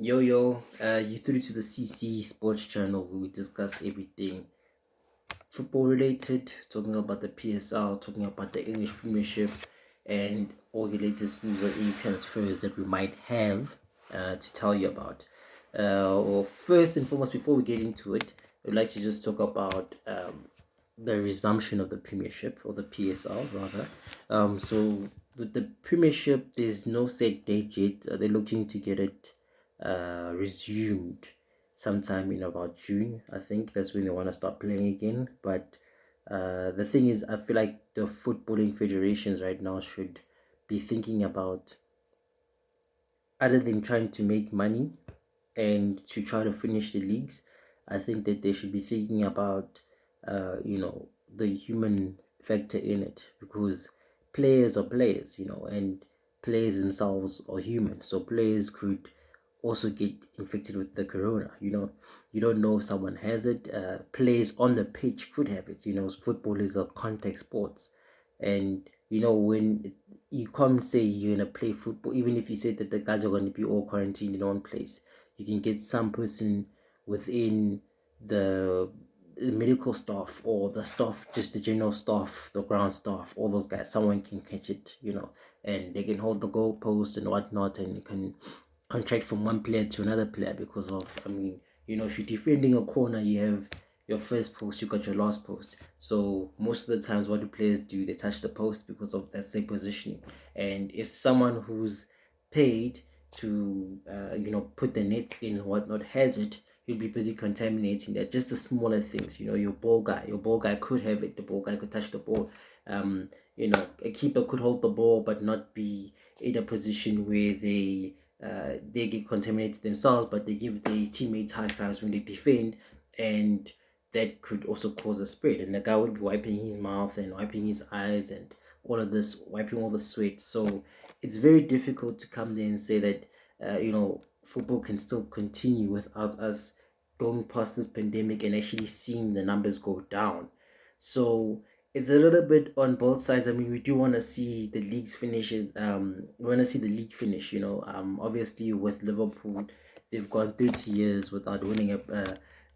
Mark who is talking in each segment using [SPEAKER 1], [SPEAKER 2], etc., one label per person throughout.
[SPEAKER 1] You through to the CC Sports Channel where we discuss everything football related, talking about the PSL, talking about the English Premiership, and all the latest news or any transfers that we might have to tell you about. Well, first and foremost, before we get into it, I'd like to just talk about the resumption of the Premiership or the PSL rather. So with the Premiership, there's no set date yet. They're looking to get it resumed sometime in about June. I think that's when they want to start playing again. But the thing is, I feel like the footballing federations right now should be thinking about, other than trying to make money and to try to finish the leagues, I think that they should be thinking about, the human factor in it, because players are players, and players themselves are human. So players could also get infected with the corona. You don't know if someone has it. Players on the pitch could have it. Football is a contact sports, and when you can't say you're gonna play football, even if you say that the guys are going to be all quarantined in one place, you can get some person within the medical staff or the staff, just the general staff, the ground staff, all those guys, someone can catch it, and they can hold the goalpost and whatnot, and you can contract from one player to another player because of, if you're defending a corner, you have your first post, you got your last post. So most of the times, what do players do? They touch the post because of that same positioning. And if someone who's paid to, put the nets in and whatnot has it, you'll be busy contaminating that. Just the smaller things, your ball guy could have it. The ball guy could touch the ball. A keeper could hold the ball but not be in a position where they get contaminated themselves, but they give their teammates high fives when they defend, and that could also cause a spread. And the guy would be wiping his mouth and wiping his eyes and all of this, wiping all the sweat. So it's very difficult to come there and say that football can still continue without us going past this pandemic and actually seeing the numbers go down. So it's a little bit on both sides. I mean, we do want to see the league's finishes. We want to see the league finish. Obviously with Liverpool, they've gone 30 years without winning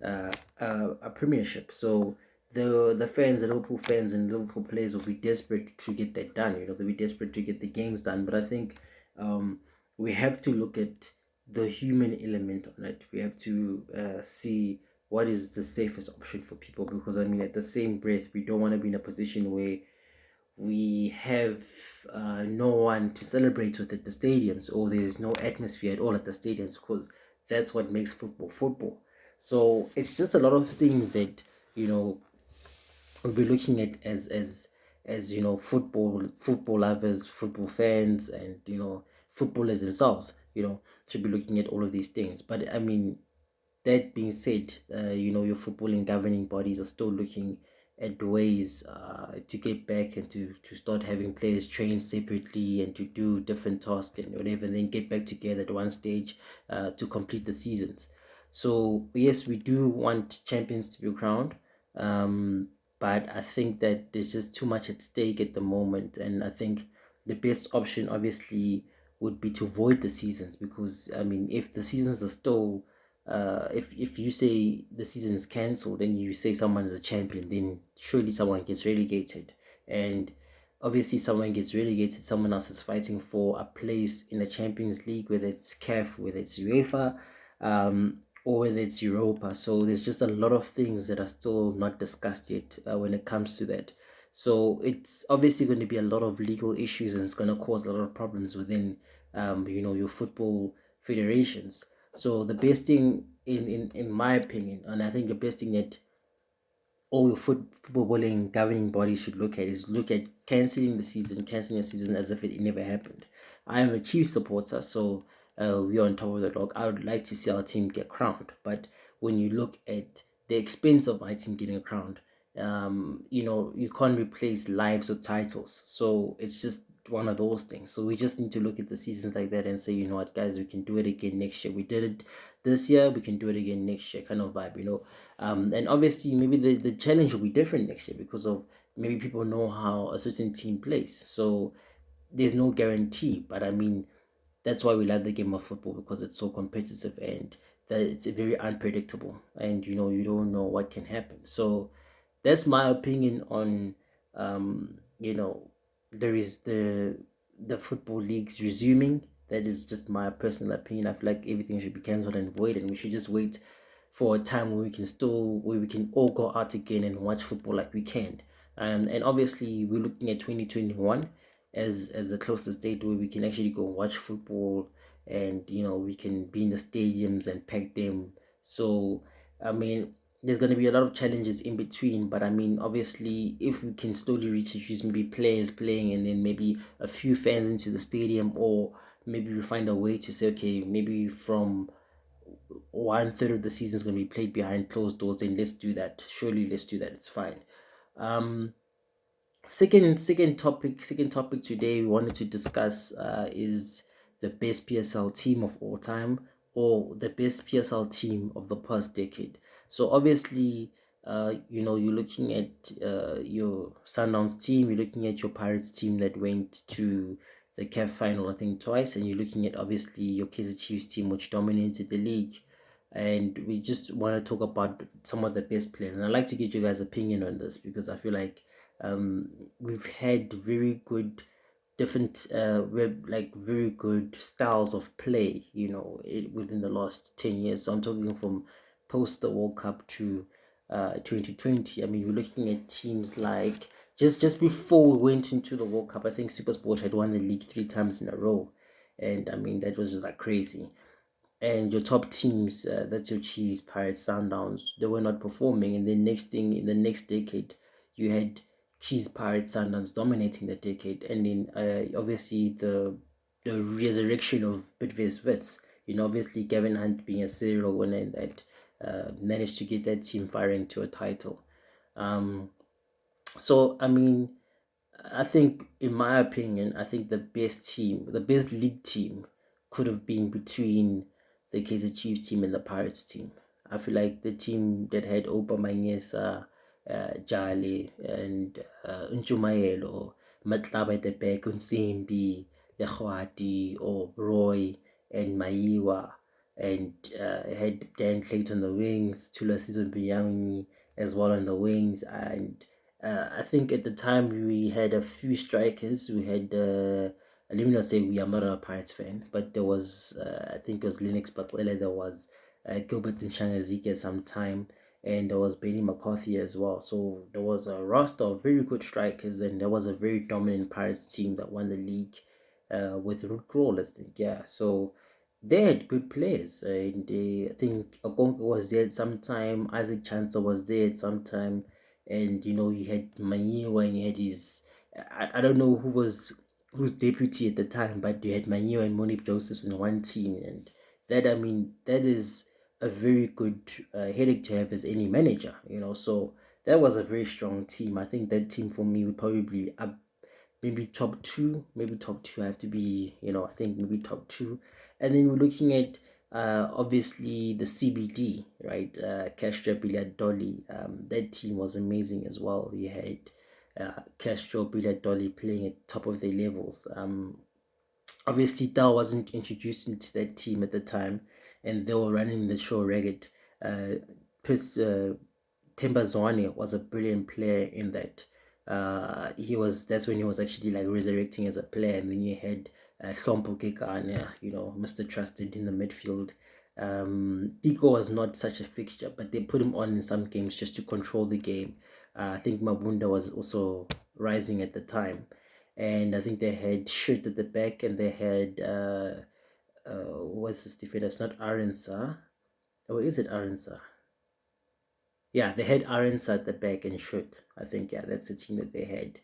[SPEAKER 1] a Premiership. So the fans, the Liverpool fans and Liverpool players will be desperate to get that done. They'll be desperate to get the games done. But I think we have to look at the human element on it. We have to see what is the safest option for people, because I mean, at the same breath, we don't want to be in a position where we have no one to celebrate with at the stadiums, or there's no atmosphere at all at the stadiums, because that's what makes football. So it's just a lot of things that you know we'll be looking at as football lovers, football fans, and footballers themselves. Should be looking at all of these things. But I mean, that being said, your footballing governing bodies are still looking at ways to get back and to start having players train separately and to do different tasks and whatever, and then get back together at one stage to complete the seasons. So yes, we do want champions to be crowned, um, but I think that there's just too much at stake at the moment, and I think the best option obviously would be to void the seasons, because I mean, if the seasons are still if you say the season is cancelled and you say someone is a champion, then surely someone gets relegated. And obviously, someone gets relegated, someone else is fighting for a place in the Champions League, whether it's CAF, whether it's UEFA, or whether it's Europa. So there's just a lot of things that are still not discussed yet when it comes to that. So it's obviously going to be a lot of legal issues, and it's going to cause a lot of problems within, your football federations. So the best thing, in my opinion, and I think the best thing that all your footballing governing bodies should look at is look at canceling the season as if it never happened. I am a Chiefs supporter, so we're on top of the log. I would like to see our team get crowned, but when you look at the expense of my team getting crowned, you can't replace lives or titles. So it's just one of those things. So we just need to look at the seasons like that and say, you know what, guys, we can do it again next year. We did it this year, we can do it again next year, kind of vibe. And obviously, maybe the challenge will be different next year because of maybe people know how a certain team plays. So there's no guarantee, but I mean, that's why we love the game of football, because it's so competitive and that it's very unpredictable, and you don't know what can happen. So that's my opinion on you know there is the football leagues resuming. That is just my personal opinion. I feel like everything should be cancelled and void, and we should just wait for a time where we can all go out again and watch football like we can. And obviously we're looking at 2021 as the closest date where we can actually go watch football, and we can be in the stadiums and pack them. So I mean, there's going to be a lot of challenges in between, but I mean, obviously, if we can slowly reintroduce maybe players playing and then maybe a few fans into the stadium, or maybe we find a way to say, okay, maybe from 1/3 of the season is going to be played behind closed doors, then let's do that. Surely, let's do that. It's fine. um second topic today we wanted to discuss is the best PSL team of all time, or the best PSL team of the past decade. So obviously, you're looking at your Sundowns team, you're looking at your Pirates team that went to the CAF final, I think twice, and you're looking at obviously your Kaizer Chiefs team, which dominated the league. And we just want to talk about some of the best players, and I'd like to get you guys' opinion on this, because I feel like we've had very good different like very good styles of play, within the last 10 years. So I'm talking from post the World Cup to 2020. I mean, we're looking at teams like, just before we went into the World Cup, I think SuperSport had won the league 3 times in a row, and I mean that was just like crazy. And your top teams, that's your Chiefs, Pirates, Sundowns, they were not performing. And then next thing, in the next decade, you had Chiefs, Pirates, Sundowns dominating the decade. And then obviously the resurrection of Bidvest Wits, obviously Gavin Hunt being a serial winner, and that managed to get that team firing to a title. So I mean, I think, in my opinion, I think the best team, the best league team, could have been between the Kaizer Chiefs team and the Pirates team. I feel like the team that had Opa Manyesa, Jale, and Nchumayelo, Matlaba at the back, Unsimbi, Lehwati, or Roy, and Maiwa, and had Dan Clayton on the wings, Tula Season Biyangi as well on the wings. And I think at the time we had a few strikers. We had, let me not say we, I'm not a Pirates fan, but there was, I think it was Linux Batlele, there was Gilbert and Shangaziki at some time, and there was Benny McCarthy as well. So there was a roster of very good strikers, and there was a very dominant Pirates team that won the league with Ruth Crawlers. Yeah, so they had good players, and I think Okonkwo was there at some time, Isaac Chancer was there at some time, and you had Manyiwa, and you had his, I don't know who's deputy at the time, but you had Manyiwa and Monip Josephs in one team, and that, I mean, that is a very good headache to have as any manager, so that was a very strong team. I think that team for me would probably be up, maybe top two, maybe top two. I have to be, I think maybe top two. And then we're looking at obviously the CBD, right? Castro, Billiard, Dolly. That team was amazing as well. You had Castro, Billiard, Dolly playing at top of their levels. Obviously, Dal wasn't introduced into that team at the time, and they were running the show ragged. Pis, Timber Zwane was a brilliant player in that. That's when he was actually like resurrecting as a player. And then you had Hlompo Kekana, Mr. Trusted in the midfield. Tico was not such a fixture, but they put him on in some games just to control the game. I think Mabunda was also rising at the time, and I think they had Shirt at the back, and they had what's this defender? It's not Arensa. Or is it Arensa? Yeah, they had Arensa at the back and Shirt. I think, yeah, that's the team that they had.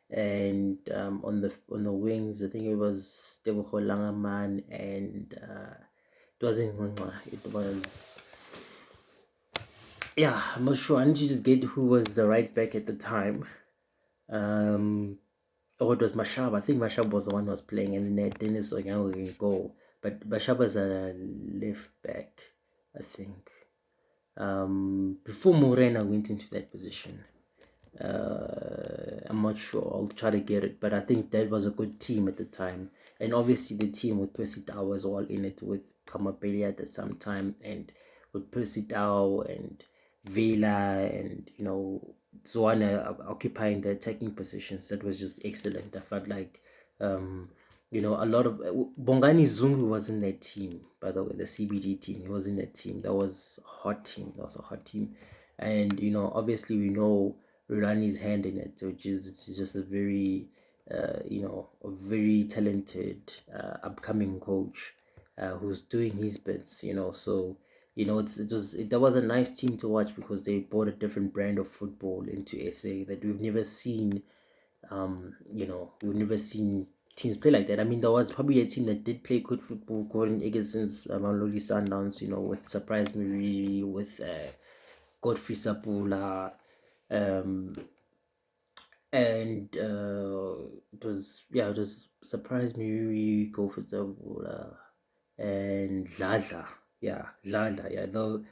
[SPEAKER 1] And on the wings, I think it was Tebogo Langaman, and it wasn't Ngonqa, it was, yeah, I'm not sure. I need to just get who was the right back at the time. Or it was Mashaba. I think Mashaba was the one who was playing, and then Dennis Onyango in goal. But Mashaba's a left back, I think. Before Morena went into that position. I'm not sure. I'll try to get it, but I think that was a good team at the time. and obviously the team with Percy Tau was all in it, with Kamapeli at the same time, and with Percy Tau and Vela and Zwana occupying the attacking positions. That was just excellent. I felt like a lot of Bongani Zungu was in that team, by the way, the CBD team. He was in that team. That was a hot team. That was a hot team. And obviously we know Rurani's hand in it, which is it's just a very a very talented upcoming coach who's doing his bits, so that was a nice team to watch because they brought a different brand of football into SA that we've never seen. We've never seen teams play like that. I mean, there was probably a team that did play good football, Gordon Eggerson's Mamelodi Sundowns, with Surprise Miri, with Godfrey Sapula, um, and it was Surprise Miri, Go for Sapula, and Lala. Yeah, Lala. Yeah, though,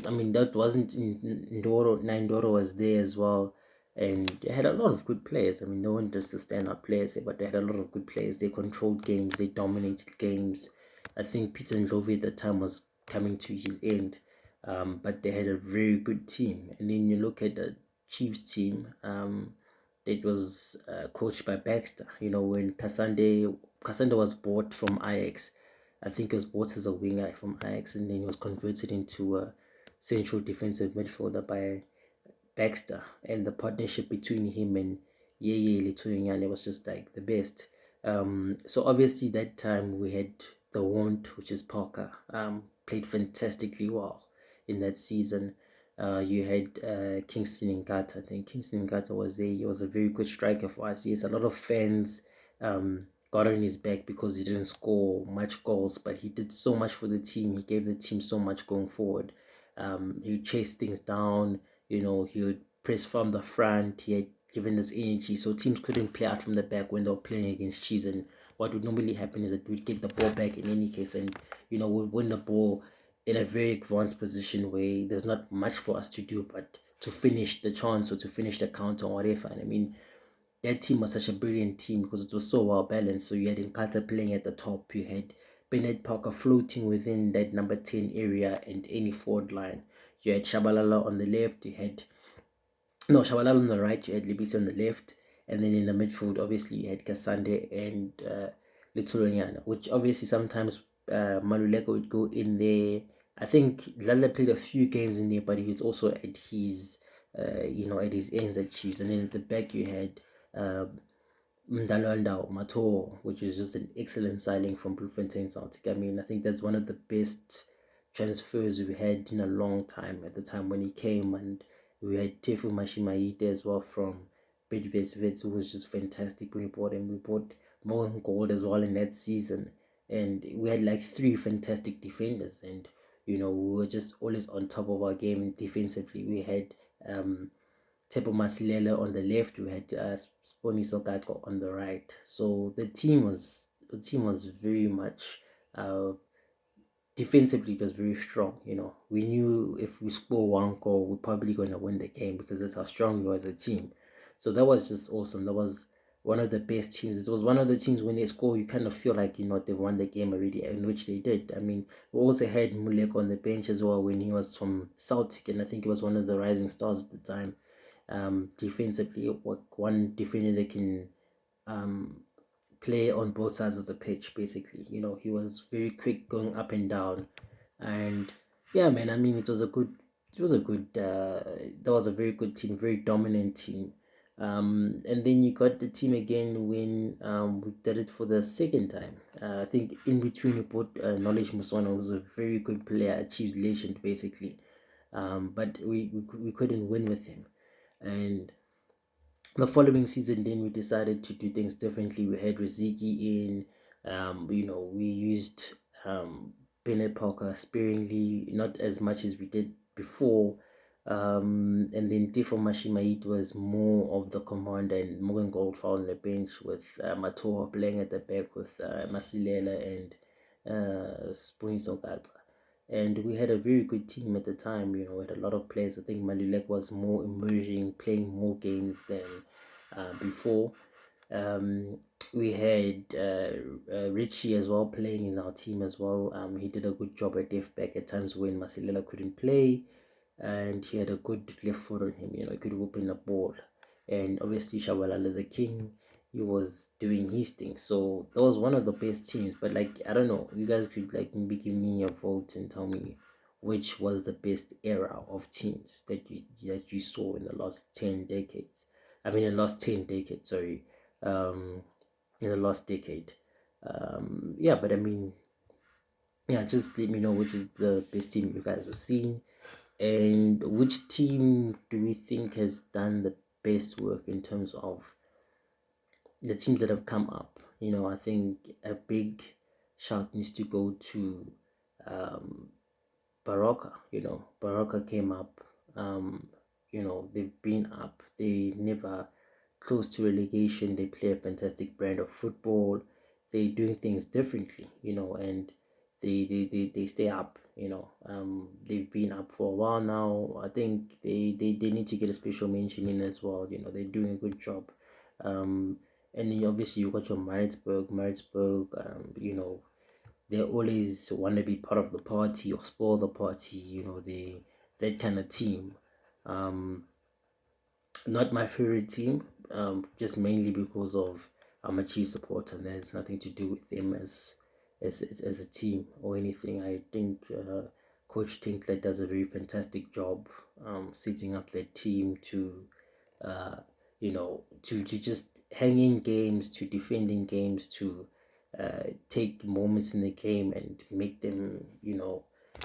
[SPEAKER 1] I mean, that wasn't in Ndoro. Nindoro was there as well, and they had a lot of good players. I mean, no one just the standout players here, but they had a lot of good players. They controlled games, they dominated games. I think Peter Ndlovu at the time was coming to his end, but they had a very good team. And then you look at the Chiefs team. It was coached by Baxter. When Kasande was bought from Ajax, I think he was bought as a winger from Ajax, and then he was converted into a central defensive midfielder by Baxter, and the partnership between him and Yeye Lituanyane was just like the best. So obviously that time we had the Wand, which is Parker, played fantastically well in that season. You had Kingston Ngata. I think Kingston Ngata was there. He was a very good striker for us. Yes, a lot of fans got on his back because he didn't score much goals, but he did so much for the team. He gave the team so much going forward. He chased things down. He would press from the front. He had given us energy, so teams couldn't play out from the back when they were playing against Chiefs. And what would normally happen is that we'd get the ball back in any case, and we'd win the ball in a very advanced position where there's not much for us to do but to finish the chance or to finish the counter or whatever. And I mean, that team was such a brilliant team because it was so well balanced. So you had Nkata playing at the top, you had Bennett Parker floating within that number 10 area and any forward line. You had Shabalala on the left, you had Shabalala on the right, you had Libisi on the left, and then in the midfield, obviously, you had Kasande and Litulanyana, which obviously sometimes Maluleka would go in there. I think Lala played a few games in there, but he was also at his, at his ends at Chiefs. And then at the back, you had Mdalwandao Mato, which is just an excellent signing from Bloemfontein Celtic. I mean, I think that's one of the best transfers we had in a long time at the time when he came, and we had Tefu Mashimaite as well from Bidvest, who was just fantastic when we bought him. We bought Mohan Gold as well in that season, and we had like three fantastic defenders, and we were just always on top of our game defensively. We had Tebo Masilela on the left, we had Sponi Sokatko on the right. So the team was very much defensively, it was very strong. We knew if we score one goal, we're probably going to win the game because that's how strong we were as a team. So that was just awesome. That was one of the best teams. It was one of the teams when they score, you kind of feel like they've won the game already, in which they did. I mean, we also had Mulek on the bench as well when he was from Celtic, and I think he was one of the rising stars at the time. Defensively, one defender that can play on both sides of the pitch. Basically, he was very quick going up and down, and yeah, man. I mean, it was a good. That was a very good team, very dominant team. And then you got the team again when we did it for the second time. I think in between we put Knowledge Musona, who was a very good player, a Chiefs legend, basically. But we couldn't win with him, and the following season then we decided to do things differently. We had Riziki in, we used Bennett Parker sparingly, not as much as we did before. And then Tifo Mashimait was more of the commander, and Morgan Goldfall on the bench with Matoa playing at the back with Masilela and Spuni Sogata. And we had a very good team at the time. We had a lot of players. I think Malulek was more emerging, playing more games than before. We had Richie as well playing in our team as well. He did a good job at left back at times when Masilela couldn't play, and he had a good left foot on him. He could whip in the ball. And obviously Shabalala the King, he was doing his thing. So that was one of the best teams. But like, I don't know, you guys could like maybe give me a vote and tell me which was the best era of teams that you saw in the last 10 decades. I mean, in the last 10 decades, sorry. In the last decade. Yeah, but I mean, yeah, just let me know which is the best team you guys have seen, and which team do you think has done the best work in terms of the teams that have come up. I think a big shout needs to go to um, Baraka. Baraka came up. They've been up. They never close to relegation. They play a fantastic brand of football. They're doing things differently, and they stay up. They've been up for a while now. I think they need to get a special mention in as well. They're doing a good job. Um, and then obviously you got your Maritzburg. They always want to be part of the party or spoil the party. That kind of team. Um, Not my favorite team, just mainly because of I'm a Chiefs supporter, and there's nothing to do with them as a team or anything. I think Coach Tinkler does a very fantastic job setting up their team to uh, to just hanging games, to defending games, to take moments in the game and make them,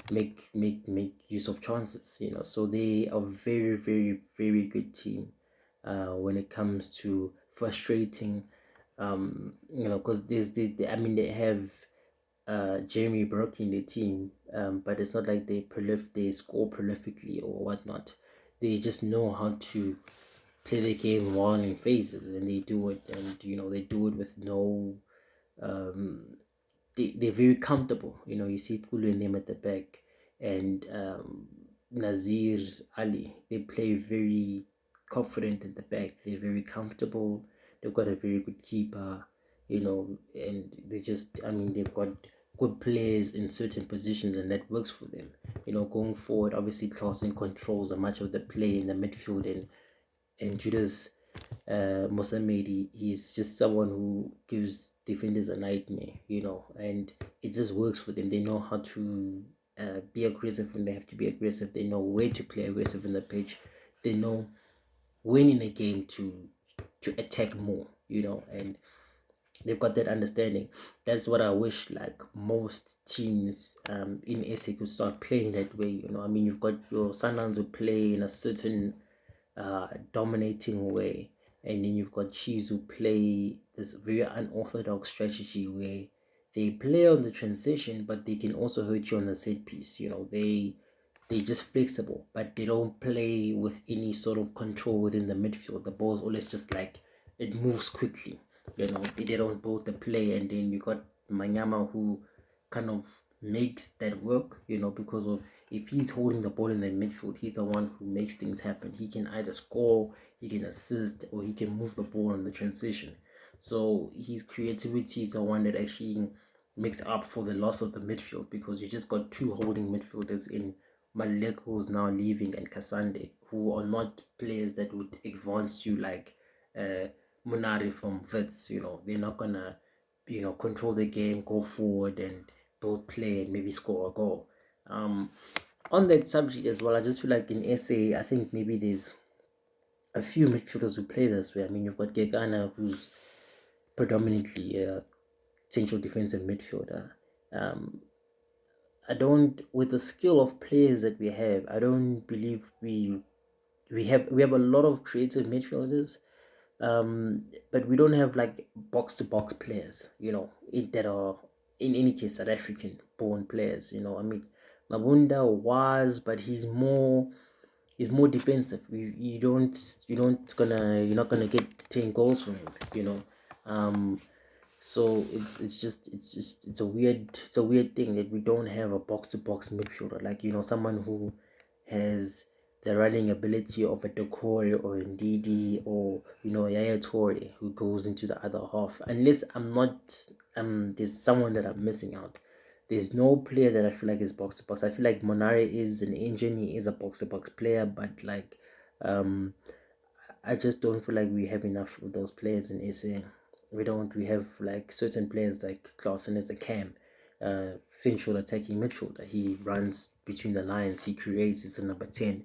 [SPEAKER 1] make use of chances. So they are very, very, very good team when it comes to frustrating. Because I mean, they have Jeremy Burke in the team, but it's not like they score prolifically or whatnot. They just know how to play the game well in phases, and they do it, and they do it with no they're very comfortable. You see Kulu and them at the back, and Nazir Ali. They play very confident at the back. They're very comfortable. They've got a very good keeper, and I mean, they've got good players in certain positions, and that works for them. Going forward, obviously, Clausen controls a much of the play in the midfield, and Judas Mosamedi, he's just someone who gives defenders a nightmare, and it just works for them. They know how to be aggressive when they have to be aggressive. They know where to play aggressive in the pitch. They know when in a game to attack more, and they've got that understanding. That's what I wish like most teams in SA could start playing that way. I mean, you've got your Sundowns who play in a certain dominating way, and then you've got Chiefs who play this very unorthodox strategy where they play on the transition, but they can also hurt you on the set piece. They're just flexible, but they don't play with any sort of control within the midfield. The ball's always just like it moves quickly. They don't build the play, and then you got Manyama who kind of makes that work, because of if he's holding the ball in the midfield, he's the one who makes things happen. He can either score, he can assist, or he can move the ball in the transition. So his creativity is the one that actually makes up for the loss of the midfield, because you just got two holding midfielders in Malek, who's now leaving, and Kasande, who are not players that would advance you like Munari from Vets. They're not gonna control the game, go forward and both play and maybe score a goal. On that subject as well, I just feel like in SA, I think maybe there's a few midfielders who play this way. I mean, you've got Gegana, who's predominantly a central defensive midfielder. With the skill of players that we have, I don't believe we have a lot of creative midfielders, but we don't have like box to box players, that are in any case South African born players. I mean, Mabunda was, but he's more defensive. You're not gonna get 10 goals from him. So it's a weird thing that we don't have a box to box midfielder, like someone who has the running ability of a Decore or a Ndidi or Yaya Toure who goes into the other half. Unless I'm not there's someone that I'm missing out. There's no player that I feel like is box to box. I feel like Monare is an engine. He is a box to box player, but like I just don't feel like we have enough of those players in SA. We don't. We have like certain players like Clausen as a cam, Finchel attacking midfielder. He runs between the lines. He creates. It's a number 10.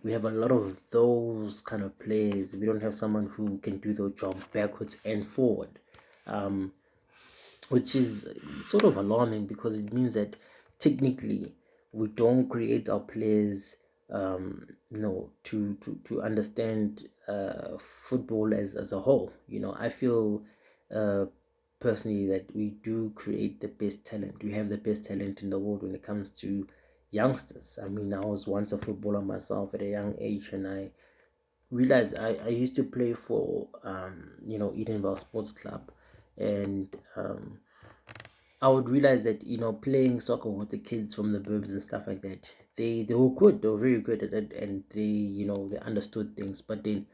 [SPEAKER 1] We have a lot of those kind of players. We don't have someone who can do the job backwards and forward, which is sort of alarming because it means that technically we don't create our players, to understand football as a whole. I feel personally that we do create the best talent. We have the best talent in the world when it comes to youngsters. I mean, I was once a footballer myself at a young age, and I realized I used to play for Edenvale Sports Club, and I would realize that playing soccer with the kids from the burbs and stuff like that, they were good. They were very good at it, and they understood things. But then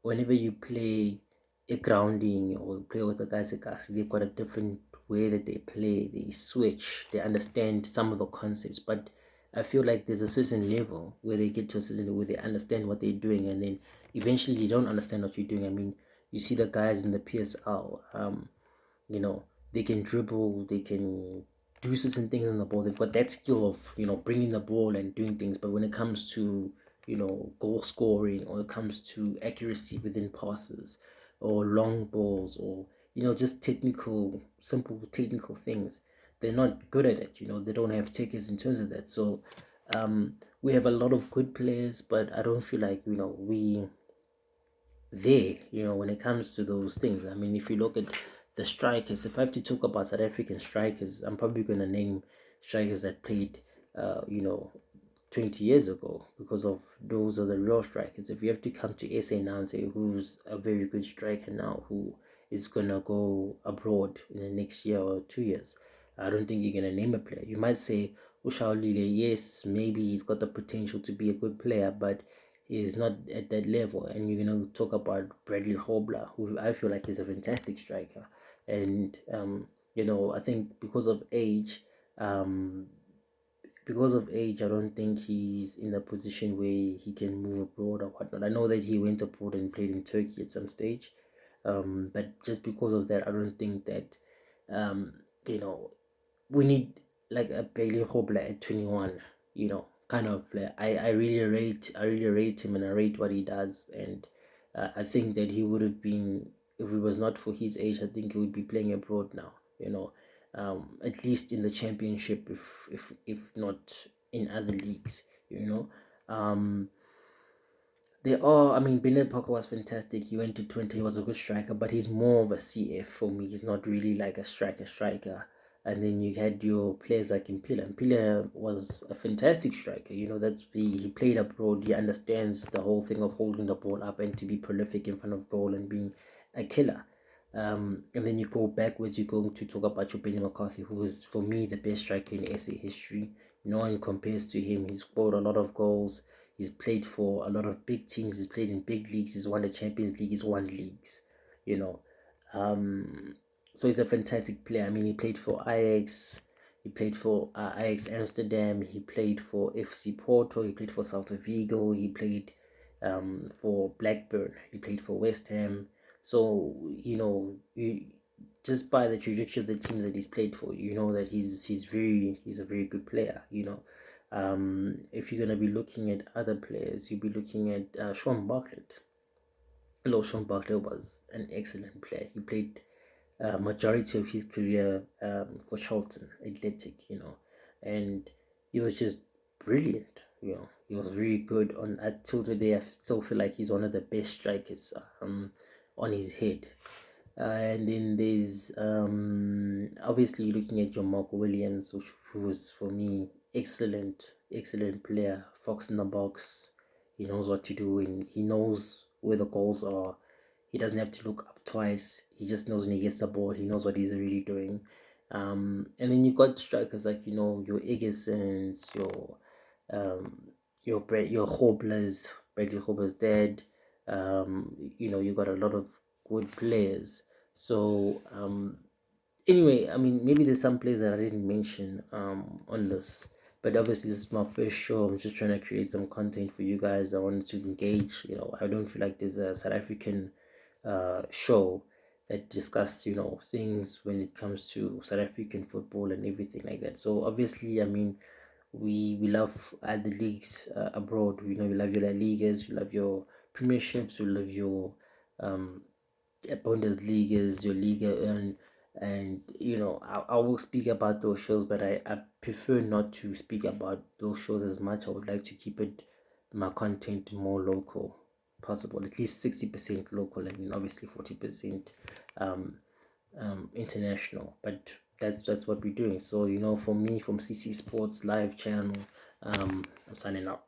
[SPEAKER 1] whenever you play a grounding or play with the guys at Gas, they've got a different way that they play. They switch. They understand some of the concepts, but I feel like there's a certain level where they get to a certain level where they understand what they're doing, and then eventually you don't understand what you're doing. I mean, you see the guys in the PSL. You know, they can dribble, they can do certain things on the ball. They've got that skill of bringing the ball and doing things. But when it comes to goal scoring, or it comes to accuracy within passes or long balls, or just simple technical things, they're not good at it. They don't have tickets in terms of that. So we have a lot of good players, but I don't feel like we there, when it comes to those things. I mean, if you look at the strikers, if I have to talk about South African strikers, I'm probably going to name strikers that played, uh, you know, 20 years ago, because of those are the real strikers. If you have to come to SA now and say who's a very good striker now who is going to go abroad in the next year or 2 years, I don't think you're going to name a player. You might say Ushaulile, yes, maybe he's got the potential to be a good player, but he's not at that level. And you're going to talk about Bradley Hobler, who I feel like is a fantastic striker. And, I think I don't think he's in a position where he can move abroad or whatnot. I know that he went abroad and played in Turkey at some stage, but just because of that, I don't think that, um, you know, we need like a Bailey Hobler at 21, kind of player. I really rate him, and I rate what he does. And I think that he would have been, if it was not for his age, I think he would be playing abroad now, at least in the championship, if not in other leagues, I mean, Bernard Parker was fantastic. He went to 20, he was a good striker, but he's more of a CF for me. He's not really like a striker. And then you had your players like Impila. Impila was a fantastic striker. He played abroad. He understands the whole thing of holding the ball up and to be prolific in front of goal and being a killer. And then you go backwards, you're going to talk about your Benny McCarthy, who is, for me, the best striker in SA history. No one compares to him. He's scored a lot of goals. He's played for a lot of big teams. He's played in big leagues. He's won the Champions League. He's won leagues, you know. So he's a fantastic player. I mean, he played for Ajax. He played for Ajax Amsterdam. He played for FC Porto. He played for Celta Vigo. He played for Blackburn. He played for West Ham. So just by the trajectory of the teams that he's played for, you know that he's a very good player. If you're gonna be looking at other players, you'll be looking at Sean Bartlett. Hello, Sean Bartlett was an excellent player. He played majority of his career for Charlton Athletic, and he was just brilliant. He was really good on until today. I still feel like he's one of the best strikers on his head. And then there's obviously looking at your Mark Williams, who was for me excellent player. Fox in the box. He knows what to do, and he knows where the goals are. He doesn't have to look up twice. He just knows when he gets the ball. He knows what he's really doing. And then you got strikers like your Egersons, your your Hobblers, Bradley Hobblers dead. You got a lot of good players. So anyway, I mean, maybe there's some players that I didn't mention on this, but obviously this is my first show. I'm just trying to create some content for you guys. I wanted to engage. I don't feel like there's a South African show that discuss things when it comes to South African football and everything like that. So obviously, I mean, we love the leagues abroad. We love your La Ligas, we love your Premierships, we love your Bundesligas, your Liga, and I will speak about those shows, but I prefer not to speak about those shows as much. I would like to keep my content more local possible, at least 60% local, and then obviously 40% international. But that's what we're doing. So for me, from CC Sports Live channel, I'm signing out.